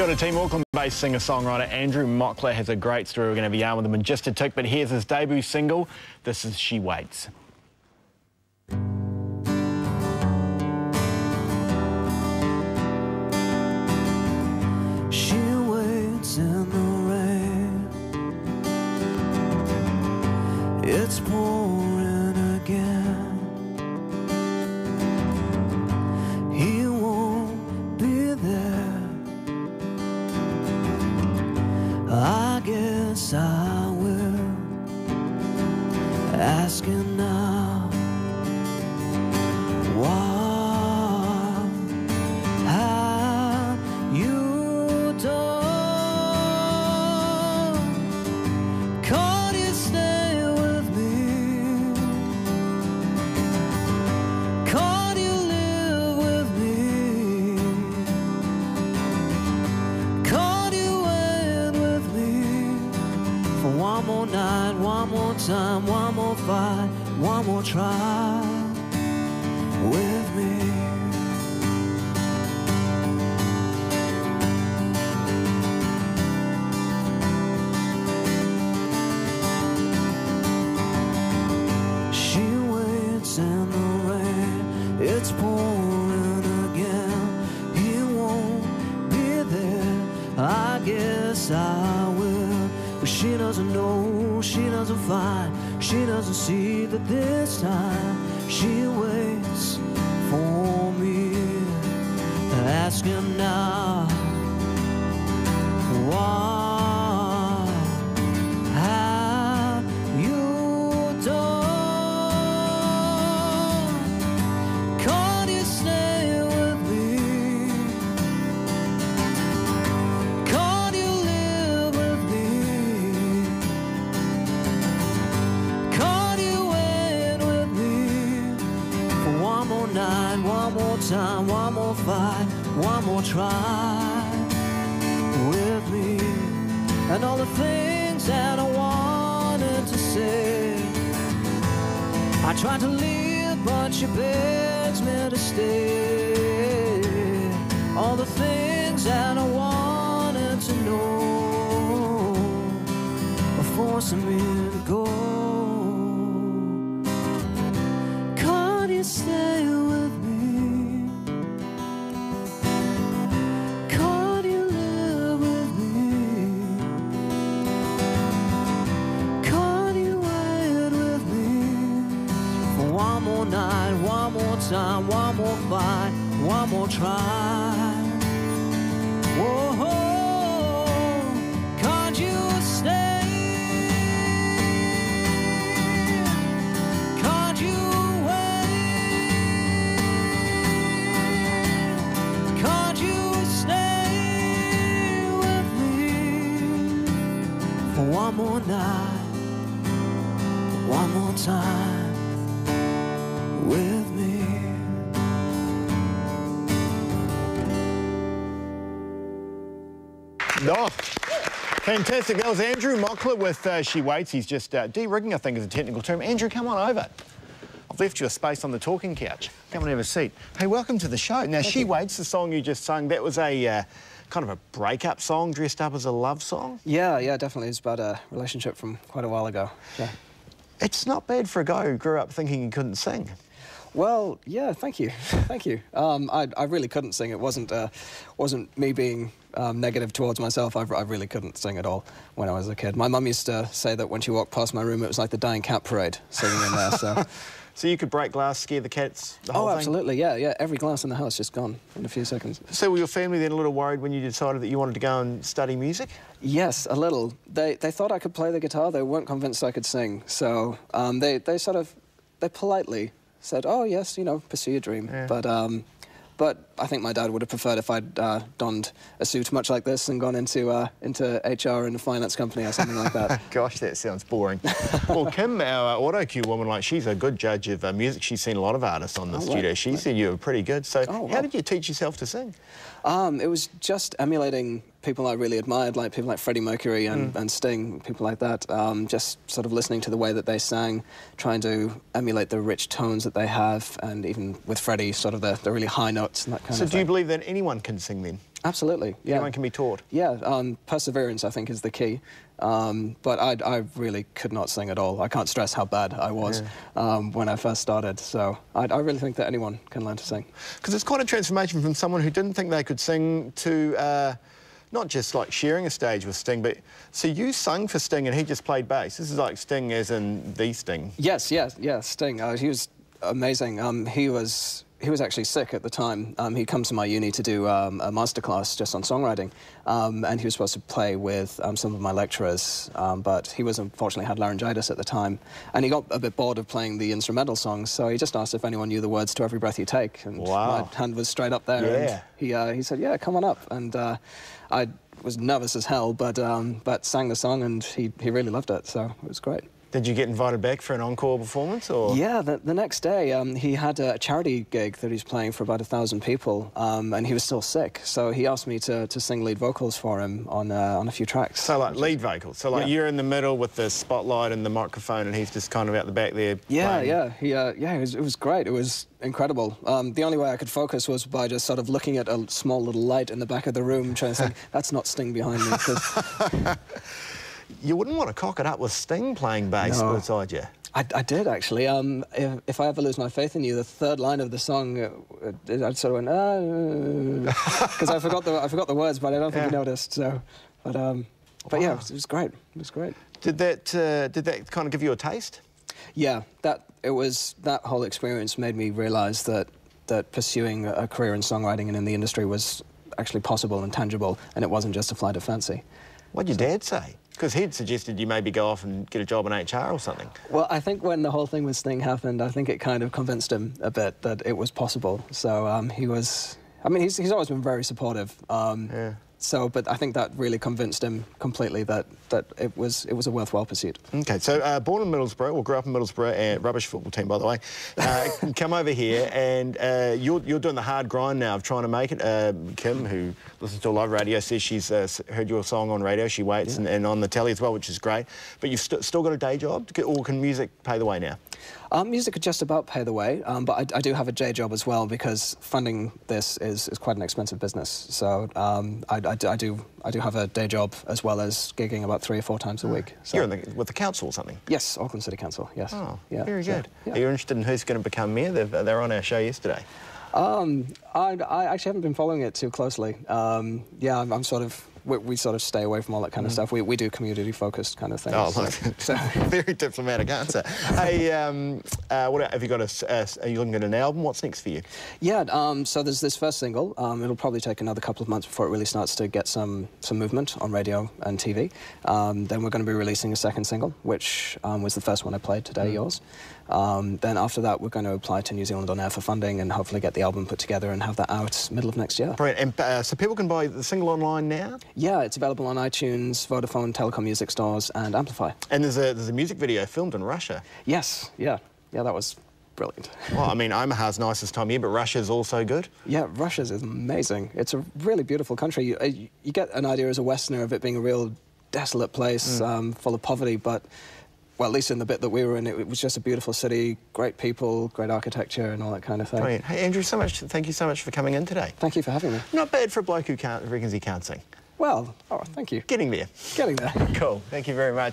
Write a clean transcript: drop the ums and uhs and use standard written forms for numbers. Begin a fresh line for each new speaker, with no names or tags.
Kia ora team, Auckland-based singer-songwriter Andrew Mockler has a great story. We're going to be on with him in just a tick, but here's his debut single. This is She Waits.
She waits in the rain. It's pouring again. He won't be there. I guess I will. Asking now, what have you done? Can't you stay with me? Can't you live with me? Can't you wait with me for one more night, one more time, one more fight, one more try with me? She waits in the rain, it's pouring again. He won't be there, I guess I will. But she doesn't know, she doesn't find, she doesn't see that this time she waits for me. Asking now, what have you done? Can't you stay with me? Can't you live with me? Can't you wait with me for one more night, one more time, one more fight, one more try with me? And all the things that I wanted to say, I tried to leave, but she begs me to stay. All the things that I wanted to know are forcing me to go. Can't you stay with me? Can't you live with me? Can't you wait with me for one more night, one more time, one more fight, one more try? Whoa, can't you stay? Can't you wait? Can't you stay with me for one more night, one more time with me?
Oh, fantastic. That was Andrew Mockler with She Waits. He's just de-rigging, I think is a technical term. Andrew, come on over. I've left you a space on the talking couch. Come and have a seat. Hey, welcome to the show. Now, She Waits, the song you just sung, that was a kind of a breakup song dressed up as a love song?
Yeah, definitely. It's about a relationship from quite a while ago. Yeah.
It's not bad for a guy who grew up thinking he couldn't sing.
Well, yeah, thank you. Thank you. I really couldn't sing. It wasn't me being negative towards myself. I really couldn't sing at all when I was a kid. My mum used to say that when she walked past my room, it was like the dying cat parade singing in there, so...
So you could break glass, scare the cats, the whole thing?
Oh, absolutely, yeah. Every glass in the house just gone in a few seconds.
So were your family then a little worried when you decided that you wanted to go and study music?
Yes, a little. They thought I could play the guitar. They weren't convinced I could sing. So they politely said, oh, yes, you know, pursue your dream. Yeah. But I think my dad would have preferred if I'd donned a suit much like this and gone into HR in a finance company or something like that.
Gosh, that sounds boring. Well, Kim, our auto cue woman, like, she's a good judge of music. She's seen a lot of artists on the studio. Right. She said you were pretty good. So how did you teach yourself to sing?
It was just emulating people I really admired, like people like Freddie Mercury and Sting, people like that. Just sort of listening to the way that they sang, trying to emulate the rich tones that they have, and even with Freddie, sort of the really high notes and that kind of thing.
So do you believe that anyone can sing then?
Absolutely, yeah.
Anyone can be taught.
Yeah, perseverance, I think, is the key. But I really could not sing at all. I can't stress how bad I was when I first started. So I really think that anyone can learn to sing.
Because it's quite a transformation from someone who didn't think they could sing to not just like sharing a stage with Sting, but so you sung for Sting and he just played bass. This is like Sting as in the Sting.
Yes, Sting. He was amazing. He was actually sick at the time. He'd come to my uni to do a masterclass just on songwriting, and he was supposed to play with some of my lecturers, but he unfortunately had laryngitis at the time, and he got a bit bored of playing the instrumental songs, so he just asked if anyone knew the words to Every Breath You Take, and my hand was straight up there, and he said, yeah, come on up, and I was nervous as hell, but sang the song, and he really loved it, so it was great.
Did you get invited back for an encore performance, or...?
Yeah, the next day he had a charity gig that he's playing for about 1,000 people, and he was still sick, so he asked me to sing lead vocals for him on a few tracks.
So like lead vocals, so like you're in the middle with the spotlight and the microphone, and he's just kind of out the back there playing.
It was great. It was incredible. The only way I could focus was by just sort of looking at a small little light in the back of the room, trying to think, that's not Sting behind me. 'Cause
you wouldn't want to cock it up with Sting playing bass beside you.
I did, actually. If I ever lose my faith in you, the third line of the song, I sort of went, because I forgot the words, but I don't think he noticed. So, but yeah, it was great. It was great.
Did that kind of give you a taste?
Yeah, that whole experience made me realise that pursuing a career in songwriting and in the industry was actually possible and tangible, and it wasn't just a flight of fancy.
What did your dad say? Because he'd suggested you maybe go off and get a job in HR or something.
Well, I think when the whole thing with Sting happened, I think it kind of convinced him a bit that it was possible. So he was... I mean, he's always been very supportive. So, but I think that really convinced him completely that it was a worthwhile pursuit. Okay,
so born in Middlesbrough, or grew up in Middlesbrough, and rubbish football team, by the way. Come over here, and you're doing the hard grind now of trying to make it. Kim, who listens to a lot of radio, says she's heard your song on radio. She waits, and on the telly as well, which is great. But you've still got a day job, or can music pay the way now?
Music could just about pay the way, but I do have a day job as well, because funding this is quite an expensive business. So I do have a day job as well as gigging about 3 or 4 times a week. So.
You're with the council or something?
Yes, Auckland City Council, yes.
Oh,
yeah,
very good. Are you interested in who's going to become mayor? They're on our show yesterday.
I actually haven't been following it too closely. Yeah, I'm sort of... We sort of stay away from all that kind of stuff. We do community-focused kind of things.
Oh, look, so. Very diplomatic answer. Hey, what have you got? Are you looking at an album? What's next for you?
Yeah, so there's this first single. It'll probably take another couple of months before it really starts to get some movement on radio and TV. Then we're going to be releasing a second single, which was the first one I played today, yours. Then after that, we're going to apply to New Zealand On Air for funding and hopefully get the album put together and have that out middle of next year.
Brilliant. And so people can buy the single online now?
Yeah, it's available on iTunes, Vodafone, Telecom music stores, and Amplify.
And there's a music video filmed in Russia?
Yes, yeah, that was brilliant.
Well, I mean, Omaha's nicest time of year, but Russia's also good?
Yeah, Russia's is amazing. It's a really beautiful country. You get an idea as a Westerner of it being a real desolate place, full of poverty, but... Well, at least in the bit that we were in, it was just a beautiful city, great people, great architecture and all that kind of thing.
Brilliant. Hey, Andrew, thank you so much for coming in today.
Thank you for having me.
Not bad for a bloke who reckons he can't sing.
Well, thank you.
Getting there.
Getting there.
Cool. Thank you very much.